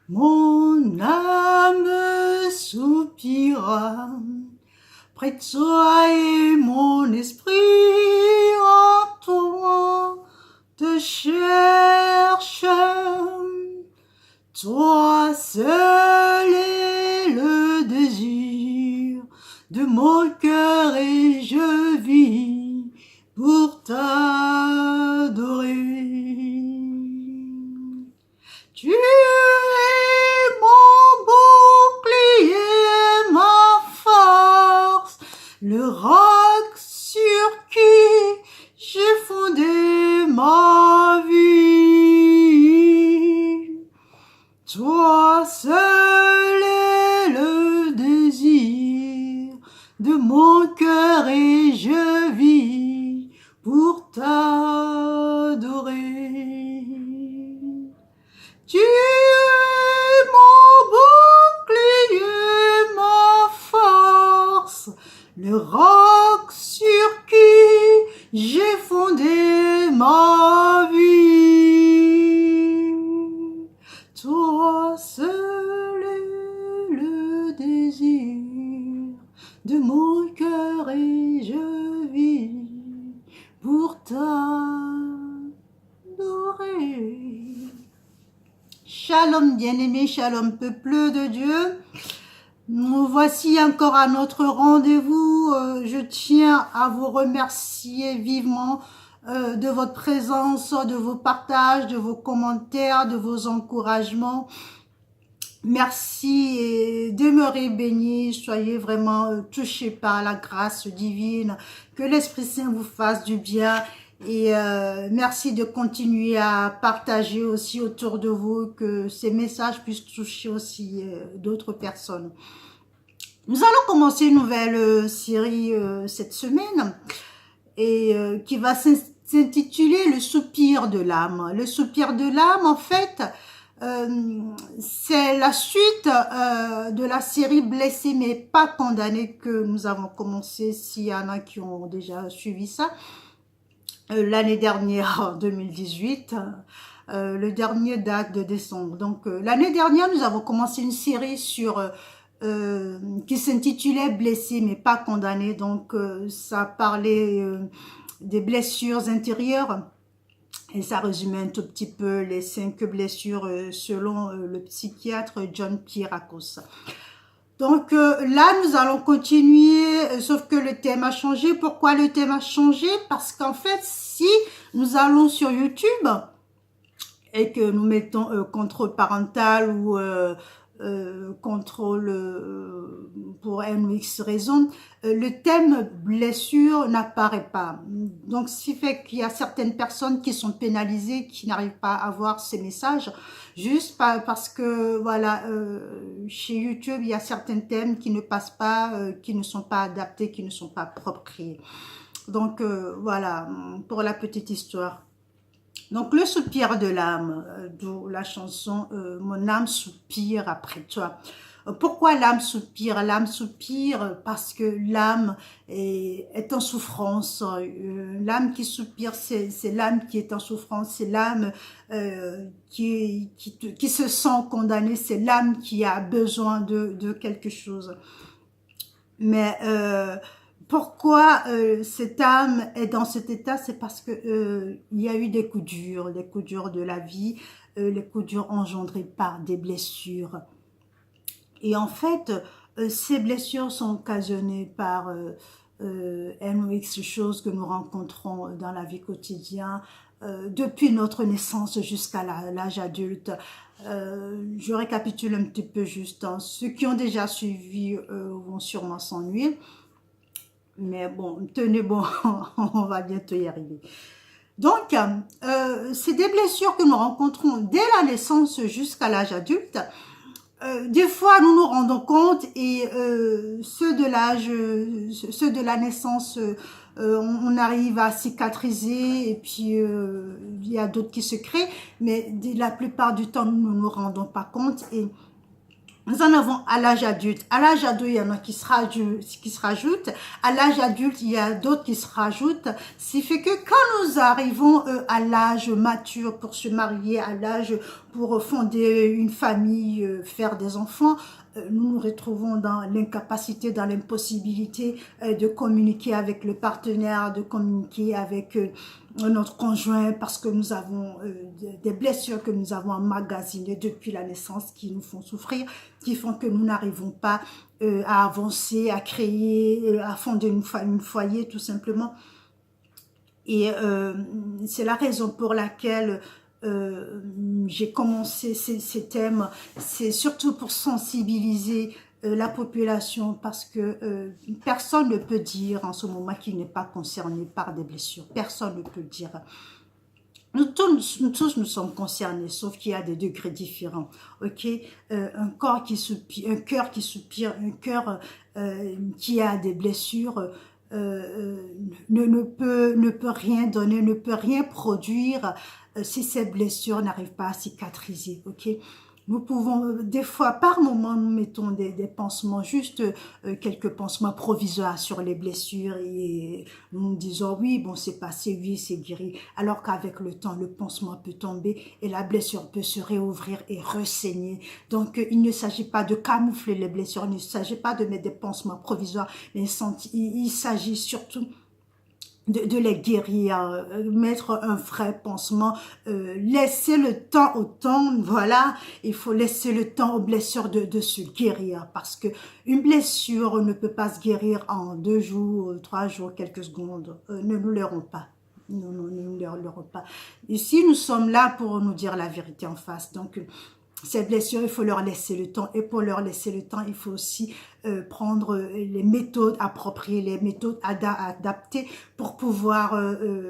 Mon âme soupira près de toi et mon esprit en toi te cherche. Toi seul est le désir de mon cœur et je vis pour t'adorer. Tu es mon bouclier, ma force, le roc sur qui j'ai fondé ma vie. Toi seul est le désir de mon cœur et je vis pour t'adorer. Tu es mon bouclier, ma force, le roc sur qui j'ai fondé ma vie. Toi seul est le désir de mon cœur et je vis pour t'adorer. Shalom bien-aimés, shalom peuple de Dieu. Nous voici encore à notre rendez-vous. Je tiens à vous remercier vivement de votre présence, de vos partages, de vos commentaires, de vos encouragements. Merci et demeurez bénis, soyez vraiment touchés par la grâce divine, que l'Esprit Saint vous fasse du bien. Et merci de continuer à partager aussi autour de vous, que ces messages puissent toucher aussi d'autres personnes. Nous allons commencer une nouvelle série cette semaine et qui va s'intituler Le soupir de l'âme. Le soupir de l'âme, en fait, c'est la suite de la série Blessé mais pas condamné que nous avons commencé, s'il y en a qui ont déjà suivi ça. L'année dernière, en 2018, le dernier date de décembre. Donc, l'année dernière, nous avons commencé une série sur qui s'intitulait Blessé mais pas condamné. Donc, ça parlait des blessures intérieures et ça résumait un tout petit peu les 5 blessures selon le psychiatre John Pierrakos. Donc là, nous allons continuer, sauf que le thème a changé. Pourquoi le thème a changé? Parce qu'en fait, si nous allons sur YouTube et que nous mettons contrôle parental ou contrôle pour N ou X raison, le thème blessure n'apparaît pas. Donc, ce qui fait qu'il y a certaines personnes qui sont pénalisées, qui n'arrivent pas à voir ces messages, juste parce que, voilà, chez YouTube, il y a certains thèmes qui ne passent pas, qui ne sont pas adaptés, qui ne sont pas appropriés. Donc, voilà, pour la petite histoire. Donc, le soupir de l'âme, d'où la chanson « Mon âme soupire après toi ». Pourquoi l'âme soupire? L'âme soupire parce que l'âme est en souffrance. L'âme qui soupire, c'est l'âme qui est en souffrance. C'est l'âme qui se sent condamnée. C'est l'âme qui a besoin de quelque chose. Mais pourquoi cette âme est dans cet état? C'est parce que il y a eu des coups durs de la vie, les coups durs engendrés par des blessures. Et en fait, ces blessures sont occasionnées par N ou X choses que nous rencontrons dans la vie quotidienne, depuis notre naissance jusqu'à l'âge adulte. Je récapitule un petit peu juste. Hein. Ceux qui ont déjà suivi vont sûrement s'ennuyer. Mais bon, tenez bon, on va bientôt y arriver. Donc, c'est des blessures que nous rencontrons dès la naissance jusqu'à l'âge adulte. Des fois, nous nous rendons compte et ceux de la naissance, on arrive à cicatriser et puis il y a d'autres qui se créent, mais la plupart du temps, nous ne nous rendons pas compte et nous en avons à l'âge adulte. À l'âge adulte, il y en a qui se rajoutent. À l'âge adulte, il y a d'autres qui se rajoutent. Ce qui fait que quand nous arrivons à l'âge mature pour se marier, à l'âge pour fonder une famille, faire des enfants, nous nous retrouvons dans l'incapacité, dans l'impossibilité de communiquer avec le partenaire, de communiquer avec notre conjoint parce que nous avons des blessures que nous avons emmagasinées depuis la naissance qui nous font souffrir, qui font que nous n'arrivons pas à avancer, à créer, à fonder une foyer tout simplement. Et c'est la raison pour laquelle j'ai commencé ces thèmes. C'est surtout pour sensibiliser la population parce que personne ne peut dire en ce moment qu'il n'est pas concerné par des blessures. Personne ne peut le dire. Nous tous, nous sommes concernés, sauf qu'il y a des degrés différents. Ok, un corps qui soupire, un cœur qui soupire, un cœur qui a des blessures ne peut rien donner, ne peut rien produire si ces blessures n'arrivent pas à cicatriser. Ok, nous pouvons, des fois, par moment, nous mettons des pansements, juste quelques pansements provisoires sur les blessures et nous disons, oui, bon, c'est passé, oui, c'est guéri. Alors qu'avec le temps, le pansement peut tomber et la blessure peut se réouvrir et ressaigner. Donc, il ne s'agit pas de camoufler les blessures, il ne s'agit pas de mettre des pansements provisoires, mais il s'agit surtout de les guérir, mettre un vrai pansement, laisser le temps au temps, voilà, il faut laisser le temps aux blessures de se guérir, parce que une blessure ne peut pas se guérir en 2 jours, 3 jours, quelques secondes, ne nous leurrons pas. Non, non, ne nous leurrons pas. Ici, nous sommes là pour nous dire la vérité en face, donc ces blessures, il faut leur laisser le temps. Et pour leur laisser le temps, il faut aussi prendre les méthodes appropriées, les méthodes adaptées pour pouvoir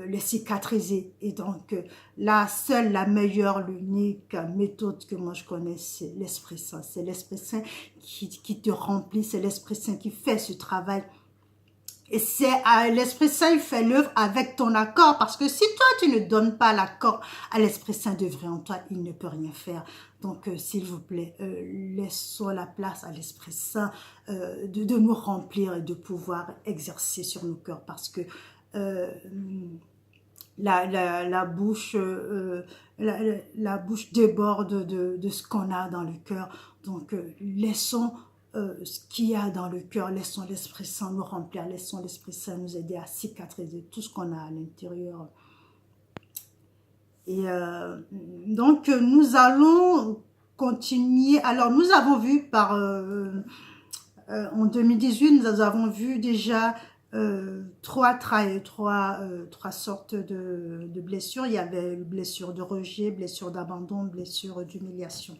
les cicatriser. Et donc, la seule, la meilleure, l'unique méthode que moi je connais, c'est l'Esprit Saint. C'est l'Esprit Saint qui te remplit, c'est l'Esprit Saint qui fait ce travail. Et c'est l'Esprit Saint, il fait l'œuvre avec ton accord. Parce que si toi, tu ne donnes pas l'accord à l'Esprit Saint d'œuvrer en toi, il ne peut rien faire. Donc, s'il vous plaît, laissons la place à l'Esprit Saint de nous remplir et de pouvoir exercer sur nos cœurs. Parce que la bouche déborde de ce qu'on a dans le cœur. Donc, laissons ce qu'il y a dans le cœur, laissons l'Esprit Saint nous remplir, laissons l'Esprit Saint nous aider à cicatriser tout ce qu'on a à l'intérieur. Et donc, nous allons continuer. Alors, nous avons vu en 2018, nous avons vu déjà trois sortes de blessures. Il y avait une blessure de rejet, blessure d'abandon, blessure d'humiliation.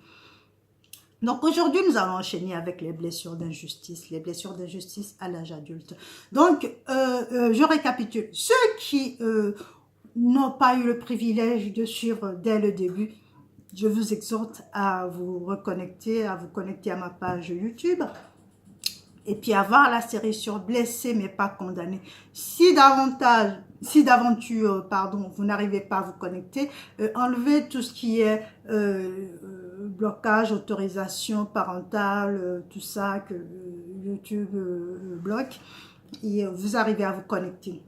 Donc aujourd'hui, nous allons enchaîner avec les blessures d'injustice à l'âge adulte. Donc, je récapitule. Ceux qui n'ont pas eu le privilège de suivre dès le début, je vous exhorte à vous connecter à ma page YouTube et puis à voir la série sur blessés mais pas condamnés. Si d'aventure, vous n'arrivez pas à vous connecter, enlevez tout ce qui est blocage, autorisation parentale, tout ça que YouTube bloque, et vous arrivez à vous connecter.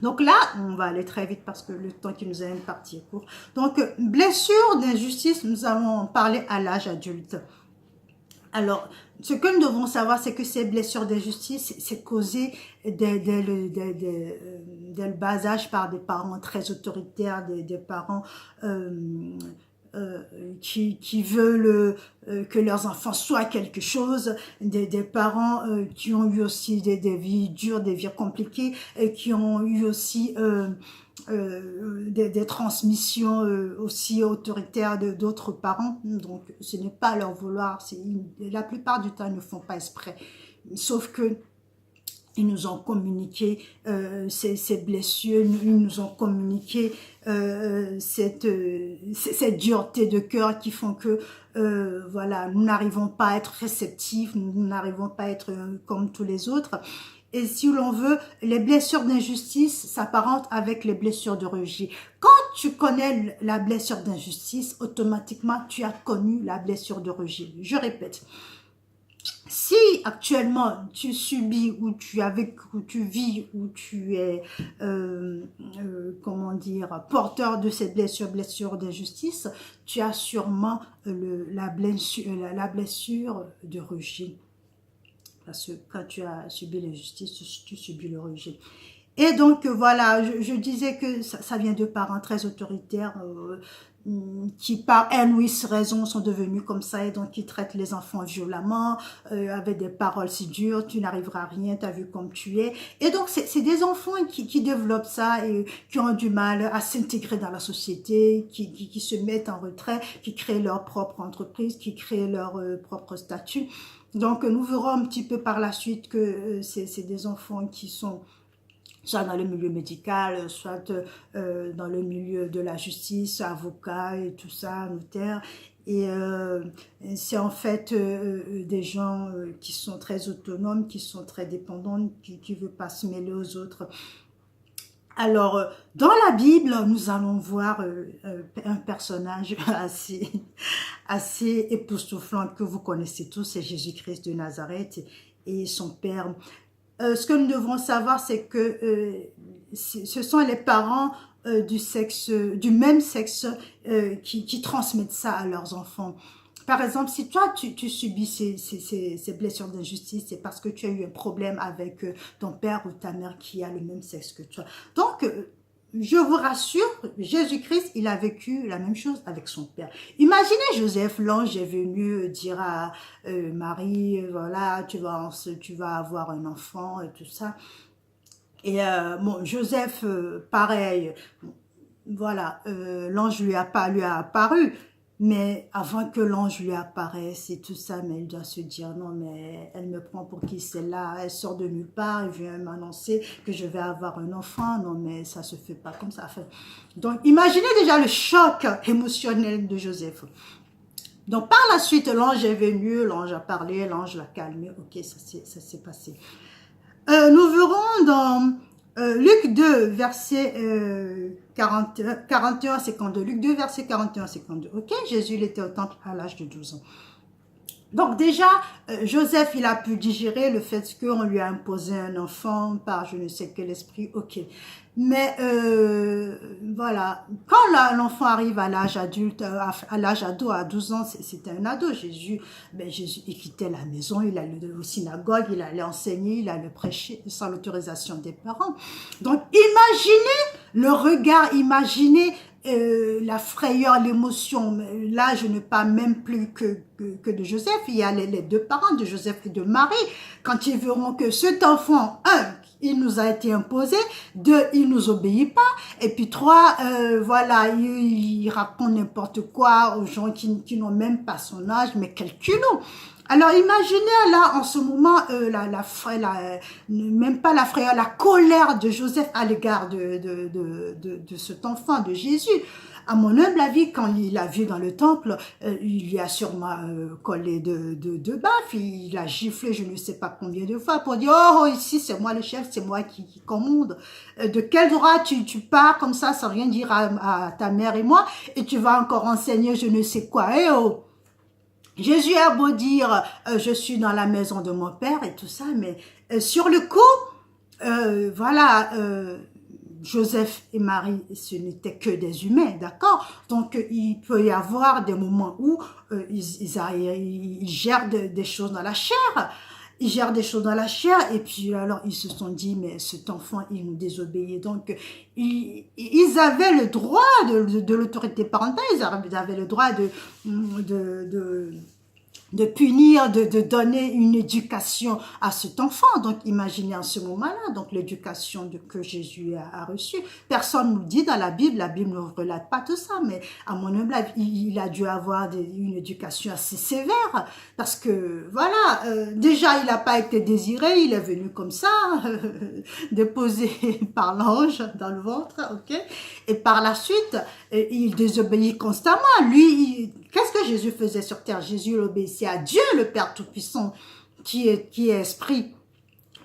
Donc là, on va aller très vite parce que le temps qui nous est imparti est court. Donc, blessure d'injustice, nous allons en parler à l'âge adulte. Alors, ce que nous devons savoir, c'est que ces blessures d'injustice, c'est causé dès le bas âge par des parents très autoritaires, des parents qui veulent que leurs enfants soient quelque chose, des parents qui ont eu aussi des vies dures, des vies compliquées, et qui ont eu aussi des transmissions aussi autoritaires d'autres parents. Donc, ce n'est pas leur vouloir. La plupart du temps, ils ne font pas exprès. Sauf que ils nous ont communiqué ces blessures, ils nous ont communiqué cette dureté de cœur qui font que voilà, nous n'arrivons pas à être réceptifs, nous n'arrivons pas à être comme tous les autres. Et si l'on veut, les blessures d'injustice s'apparentent avec les blessures de rejet. Quand tu connais la blessure d'injustice, automatiquement, tu as connu la blessure de rejet. Je répète, Si actuellement tu subis ou tu avec ou tu vis ou tu es comment dire porteur de cette blessure d'injustice, tu as sûrement la blessure de rejet. Parce que quand tu as subi l'injustice, tu subis le rejet. Et donc voilà, je disais que ça vient de parents très autoritaires qui par haine ou raison sont devenus comme ça et donc qui traitent les enfants violemment avec des paroles si dures, tu n'arriveras à rien, t'as vu comme tu es. Et donc c'est des enfants qui développent ça et qui ont du mal à s'intégrer dans la société, qui se mettent en retrait, qui créent leur propre entreprise, qui créent leur propre statut. Donc nous verrons un petit peu par la suite que c'est des enfants qui sont soit dans le milieu médical, soit dans le milieu de la justice, avocat et tout ça, notaire. Et c'est en fait des gens qui sont très autonomes, qui sont très dépendants, qui ne veulent pas se mêler aux autres. Alors, dans la Bible, nous allons voir un personnage assez époustouflant que vous connaissez tous, c'est Jésus-Christ de Nazareth et son père. Ce que nous devons savoir, c'est que ce sont les parents du même sexe qui transmettent ça à leurs enfants. Par exemple, si toi, tu subis ces blessures d'injustice, c'est parce que tu as eu un problème avec ton père ou ta mère qui a le même sexe que toi. Donc, je vous rassure, Jésus-Christ, il a vécu la même chose avec son père. Imaginez Joseph, l'ange est venu dire à Marie, voilà, tu vas avoir un enfant et tout ça. Et bon, Joseph, pareil, voilà, l'ange lui a apparu. Mais avant que l'ange lui apparaisse et tout ça, mais elle doit se dire, non, mais elle me prend pour qui celle-là, elle sort de nulle part, elle vient m'annoncer que je vais avoir un enfant, non, mais ça se fait pas comme ça. Enfin, donc, imaginez déjà le choc émotionnel de Joseph. Donc, par la suite, l'ange est venu, l'ange a parlé, l'ange l'a calmé, ok, ça s'est passé. Nous verrons dans Luc 2, verset 41 à 52. Luc 2, verset 41 à 52. Ok, Jésus, il était au temple à l'âge de 12 ans. Donc déjà, Joseph, il a pu digérer le fait qu'on lui a imposé un enfant par je ne sais quel esprit, ok. Mais voilà, quand l'enfant arrive à l'âge adulte, à l'âge ado, à 12 ans, c'était un ado. Jésus, Jésus, il quittait la maison, il allait au synagogue, il allait enseigner, il allait prêcher sans l'autorisation des parents. Donc imaginez le regard, imaginez la frayeur, l'émotion. Là, je ne parle même plus que de Joseph. Il y a les deux parents de Joseph et de Marie. Quand ils verront que cet enfant, il nous a été imposé. 2, il nous obéit pas. Et puis 3, voilà, il raconte n'importe quoi aux gens qui n'ont même pas son âge, mais quel culot. Alors imaginez là en ce moment même pas la frayeur, la colère de Joseph à l'égard de cet enfant, de Jésus. À mon humble avis, quand il l'a vu dans le temple, il lui a sûrement collé de baffes, il a giflé je ne sais pas combien de fois pour dire « Oh, ici c'est moi le chef, c'est moi qui commande. De quel droit tu pars comme ça sans rien dire à ta mère et moi et tu vas encore enseigner je ne sais quoi. Eh oh !» Jésus a beau dire je suis dans la maison de mon père et tout ça, mais sur le coup, voilà, Joseph et Marie, ce n'étaient que des humains, d'accord? Donc, il peut y avoir des moments où ils gèrent des choses dans la chair. Ils gèrent des choses dans la chair et puis alors ils se sont dit mais cet enfant il nous désobéit donc ils avaient le droit de l'autorité parentale, ils avaient le droit de punir, de donner une éducation à cet enfant. Donc, imaginez en ce moment-là, donc l'éducation que Jésus a reçue. Personne ne nous dit dans la Bible ne relate pas tout ça, mais à mon humble avis, il a dû avoir une éducation assez sévère, parce que, voilà, déjà, il n'a pas été désiré, il est venu comme ça, déposé par l'ange dans le ventre, ok? Et par la suite, il désobéit constamment. Lui, qu'est-ce que Jésus faisait sur terre? Jésus obéissait à Dieu, le Père Tout-Puissant, qui est esprit.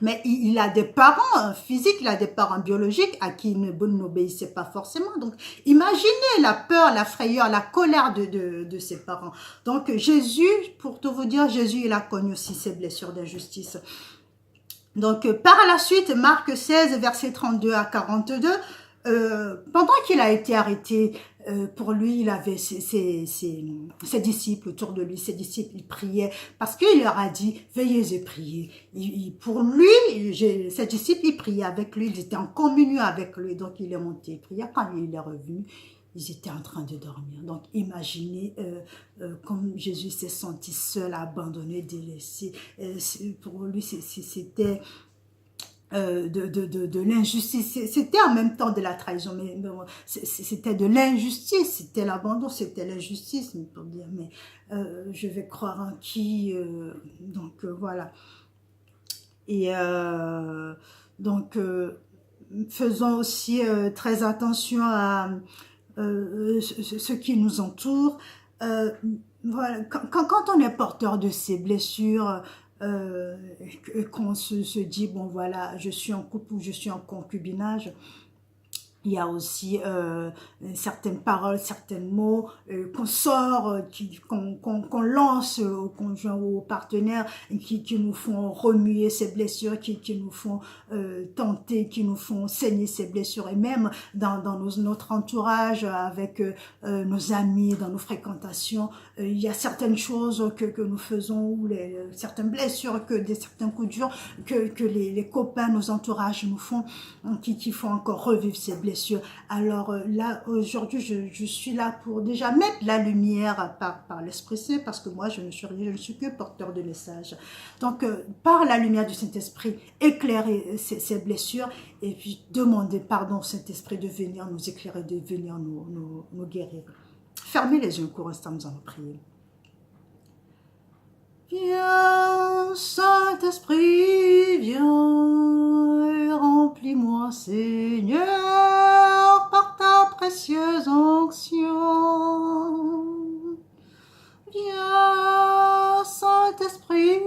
Mais il a des parents physiques, il a des parents biologiques à qui il n'obéissait pas forcément. Donc, imaginez la peur, la frayeur, la colère de ses parents. Donc, Jésus, pour tout vous dire, Jésus, il a connu aussi ses blessures d'injustice. Donc, par la suite, Marc 16, versets 32 à 42, pendant qu'il a été arrêté, pour lui, il avait ses disciples autour de lui, ses disciples, ils priaient, parce qu'il leur a dit, veillez et priez. Pour lui, ses disciples, ils priaient avec lui, ils étaient en communion avec lui, donc il est monté, il priait. Quand il est revenu, ils étaient en train de dormir. Donc, imaginez comme Jésus s'est senti seul, abandonné, délaissé. Pour lui, c'était de l'injustice. C'était en même temps de la trahison, mais c'était de l'injustice, c'était l'abandon, c'était l'injustice, pour dire, mais je vais croire en qui, donc voilà. Et donc, faisons aussi très attention à ce qui nous entoure. Voilà. Quand on est porteur de ces blessures, qu'on se dit, bon voilà, je suis en couple ou je suis en concubinage, il y a aussi certaines paroles, certains mots qu'on sort, qu'on lance au conjoint ou au partenaire, qui nous font remuer ces blessures, qui nous font tenter, qui nous font saigner ces blessures. Et même dans notre entourage, avec nos amis, dans nos fréquentations, il y a certaines choses que nous faisons, ou certaines blessures, certains coups durs que les copains, nos entourages nous font, qui font encore revivre ces blessures. Alors là, aujourd'hui, je suis là pour déjà mettre la lumière par l'Esprit Saint, parce que moi, je ne suis que porteur de message. Donc, par la lumière du Saint-Esprit, éclairer ces blessures, et puis demander pardon au Saint-Esprit de venir nous éclairer, de venir nous guérir. Fermez les yeux un court instant, nous allons prier. Viens, Saint-Esprit, viens, remplis-moi, Seigneur, par ta précieuse onction. Viens, Saint-Esprit,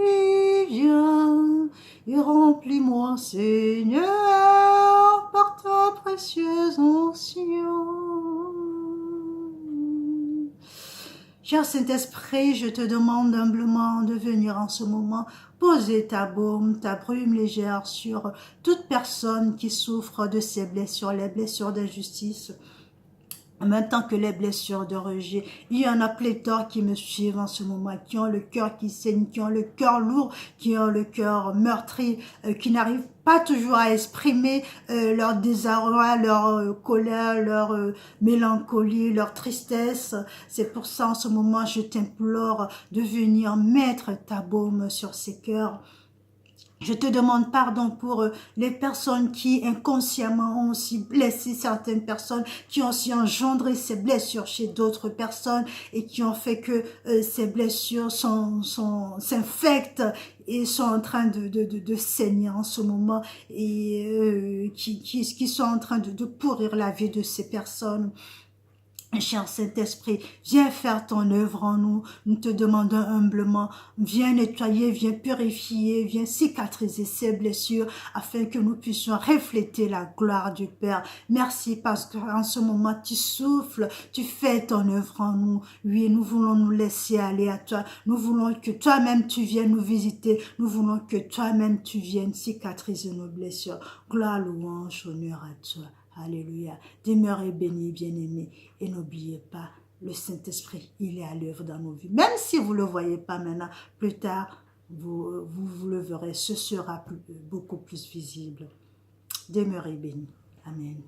viens, et remplis-moi, Seigneur, par ta précieuse onction. Cher Saint-Esprit, je te demande humblement de venir en ce moment poser ta baume, ta brume légère sur toute personne qui souffre de ces blessures, les blessures d'injustice, en même temps que les blessures de rejet. Il y en a pléthore qui me suivent en ce moment, qui ont le cœur qui saigne, qui ont le cœur lourd, qui ont le cœur meurtri, qui n'arrivent pas toujours à exprimer leur désarroi, leur colère, leur mélancolie, leur tristesse. C'est pour ça, en ce moment, je t'implore de venir mettre ta baume sur ces cœurs. Je te demande pardon pour les personnes qui inconsciemment ont aussi blessé certaines personnes, qui ont aussi engendré ces blessures chez d'autres personnes et qui ont fait que ces blessures s'infectent et sont en train de saigner en ce moment et qui sont en train de pourrir la vie de ces personnes. Cher Saint-Esprit, viens faire ton œuvre en nous. Nous te demandons humblement, viens nettoyer, viens purifier, viens cicatriser ces blessures afin que nous puissions refléter la gloire du Père. Merci parce qu'en ce moment, tu souffles, tu fais ton œuvre en nous. Oui, nous voulons nous laisser aller à toi. Nous voulons que toi-même tu viennes nous visiter. Nous voulons que toi-même tu viennes cicatriser nos blessures. Gloire, louange, honneur à toi. Alléluia. Demeurez bénis, bien-aimés, et n'oubliez pas, le Saint-Esprit, il est à l'œuvre dans nos vies. Même si vous ne le voyez pas maintenant, plus tard, vous le verrez, ce sera beaucoup plus visible. Demeurez bénis. Amen.